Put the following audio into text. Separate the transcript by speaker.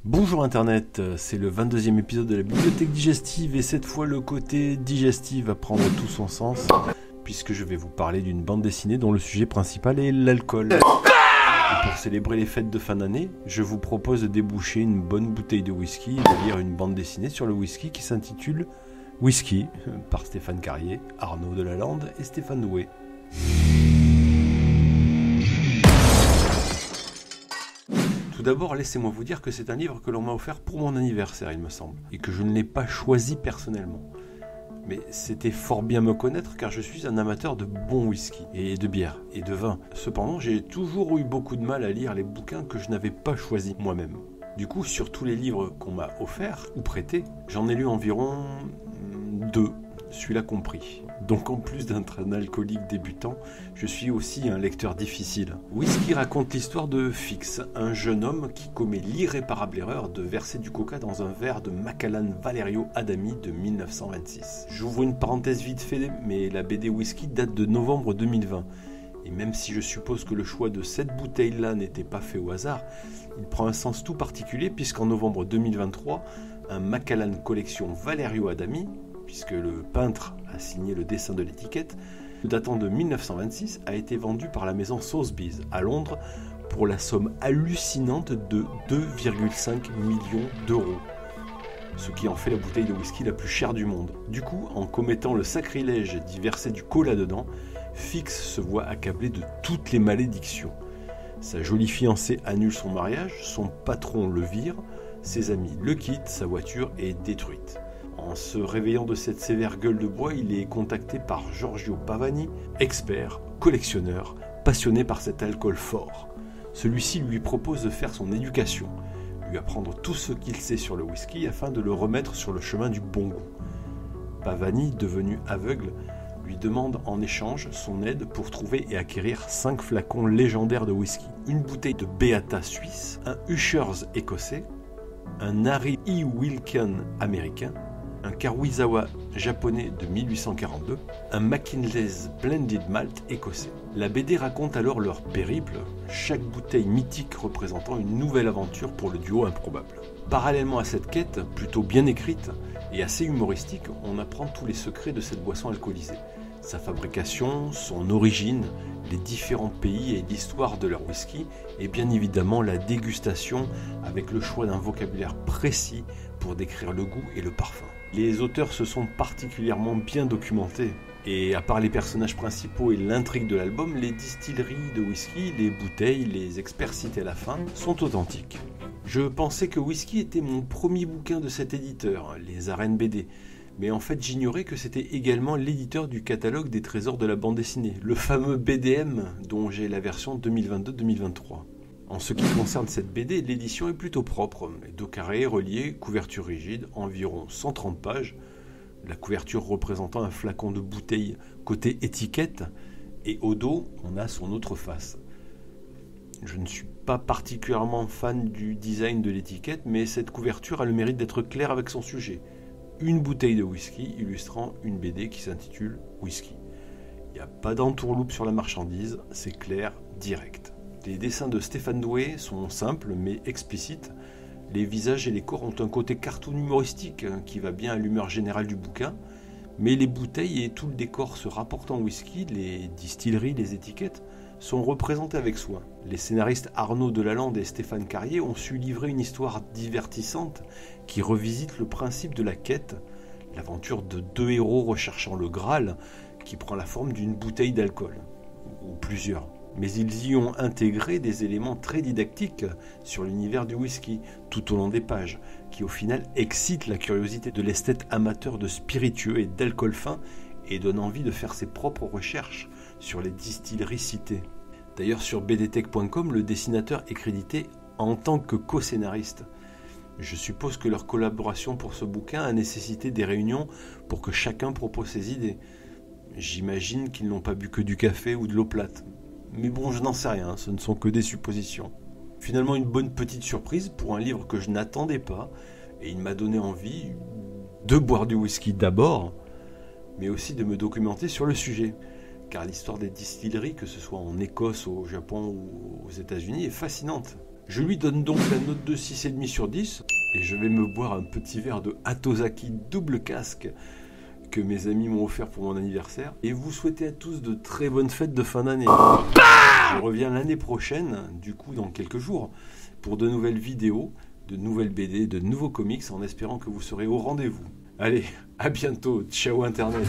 Speaker 1: Bonjour Internet, c'est le 22e épisode de la bibliothèque digestive et cette fois le côté digestif va prendre tout son sens puisque je vais vous parler d'une bande dessinée dont le sujet principal est l'alcool. Et pour célébrer les fêtes de fin d'année, je vous propose de déboucher une bonne bouteille de whisky et de lire une bande dessinée sur le whisky qui s'intitule Whisky par Stéphane Carrier, Arnaud Delalande et Stéphane Doué. Tout d'abord, laissez-moi vous dire que c'est un livre que l'on m'a offert pour mon anniversaire, il me semble, et que je ne l'ai pas choisi personnellement. Mais c'était fort bien me connaître car je suis un amateur de bon whisky, et de bière, et de vin. Cependant, j'ai toujours eu beaucoup de mal à lire les bouquins que je n'avais pas choisis moi-même. Du coup, sur tous les livres qu'on m'a offerts, ou prêtés, j'en ai lu environ 2, celui-là compris. Donc en plus d'être un alcoolique débutant, je suis aussi un lecteur difficile. Whisky raconte l'histoire de Fix, un jeune homme qui commet l'irréparable erreur de verser du coca dans un verre de Macallan Valerio Adami de 1926. J'ouvre une parenthèse vite fait, mais la BD Whisky date de novembre 2020. Et même si je suppose que le choix de cette bouteille-là n'était pas fait au hasard, il prend un sens tout particulier puisqu'en novembre 2023, un Macallan Collection Valerio Adami, puisque le peintre a signé le dessin de l'étiquette, datant de 1926, a été vendu par la maison Sotheby's à Londres pour la somme hallucinante de 2,5 millions d'euros, ce qui en fait la bouteille de whisky la plus chère du monde. Du coup, en commettant le sacrilège d'y verser du cola dedans, Fix se voit accablé de toutes les malédictions. Sa jolie fiancée annule son mariage, son patron le vire, ses amis le quittent, sa voiture est détruite. En se réveillant de cette sévère gueule de bois, il est contacté par Giorgio Pavani, expert, collectionneur, passionné par cet alcool fort. Celui-ci lui propose de faire son éducation, lui apprendre tout ce qu'il sait sur le whisky afin de le remettre sur le chemin du bon goût. Pavani, devenu aveugle, lui demande en échange son aide pour trouver et acquérir 5 flacons légendaires de whisky, une bouteille de Beata suisse, un Usher's écossais, un Harry E. Wilken américain, un Karuizawa japonais de 1842, un McKinley's Blended Malt écossais. La BD raconte alors leur périple, chaque bouteille mythique représentant une nouvelle aventure pour le duo improbable. Parallèlement à cette quête, plutôt bien écrite et assez humoristique, on apprend tous les secrets de cette boisson alcoolisée. Sa fabrication, son origine, les différents pays et l'histoire de leur whisky, et bien évidemment la dégustation avec le choix d'un vocabulaire précis pour décrire le goût et le parfum. Les auteurs se sont particulièrement bien documentés, et à part les personnages principaux et l'intrigue de l'album, les distilleries de whisky, les bouteilles, les experts cités à la fin, sont authentiques. Je pensais que Whisky était mon premier bouquin de cet éditeur, les Arènes BD, mais en fait j'ignorais que c'était également l'éditeur du catalogue des trésors de la bande dessinée, le fameux BDM dont j'ai la version 2022-2023. En ce qui concerne cette BD, l'édition est plutôt propre, dos carré, relié, couverture rigide, environ 130 pages, la couverture représentant un flacon de bouteille côté étiquette, et au dos on a son autre face. Je ne suis pas particulièrement fan du design de l'étiquette, mais cette couverture a le mérite d'être claire avec son sujet. Une bouteille de whisky illustrant une BD qui s'intitule Whisky. Il n'y a pas d'entourloupe sur la marchandise, c'est clair, direct. Les dessins de Stéphane Doué sont simples mais explicites. Les visages et les corps ont un côté cartoon humoristique qui va bien à l'humeur générale du bouquin, mais les bouteilles et tout le décor se rapportant au whisky, les distilleries, les étiquettes, sont représentés avec soin. Les scénaristes Arnaud Delalande et Stéphane Carrier ont su livrer une histoire divertissante qui revisite le principe de la quête, l'aventure de 2 héros recherchant le Graal qui prend la forme d'une bouteille d'alcool, ou plusieurs. Mais ils y ont intégré des éléments très didactiques sur l'univers du whisky, tout au long des pages, qui au final excitent la curiosité de l'esthète amateur de spiritueux et d'alcool fin et donne envie de faire ses propres recherches sur les distilleries citées. D'ailleurs sur bdtech.com, le dessinateur est crédité en tant que co-scénariste. Je suppose que leur collaboration pour ce bouquin a nécessité des réunions pour que chacun propose ses idées. J'imagine qu'ils n'ont pas bu que du café ou de l'eau plate. Mais bon, je n'en sais rien, ce ne sont que des suppositions. Finalement, une bonne petite surprise pour un livre que je n'attendais pas, et il m'a donné envie de boire du whisky d'abord, mais aussi de me documenter sur le sujet. Car l'histoire des distilleries, que ce soit en Écosse, au Japon ou aux États-Unis, est fascinante. Je lui donne donc la note de 6,5 sur 10 et je vais me boire un petit verre de Hatozaki double casque que mes amis m'ont offert pour mon anniversaire et vous souhaiter à tous de très bonnes fêtes de fin d'année. Je reviens l'année prochaine, du coup dans quelques jours, pour de nouvelles vidéos, de nouvelles BD, de nouveaux comics en espérant que vous serez au rendez-vous. Allez, à bientôt, ciao Internet.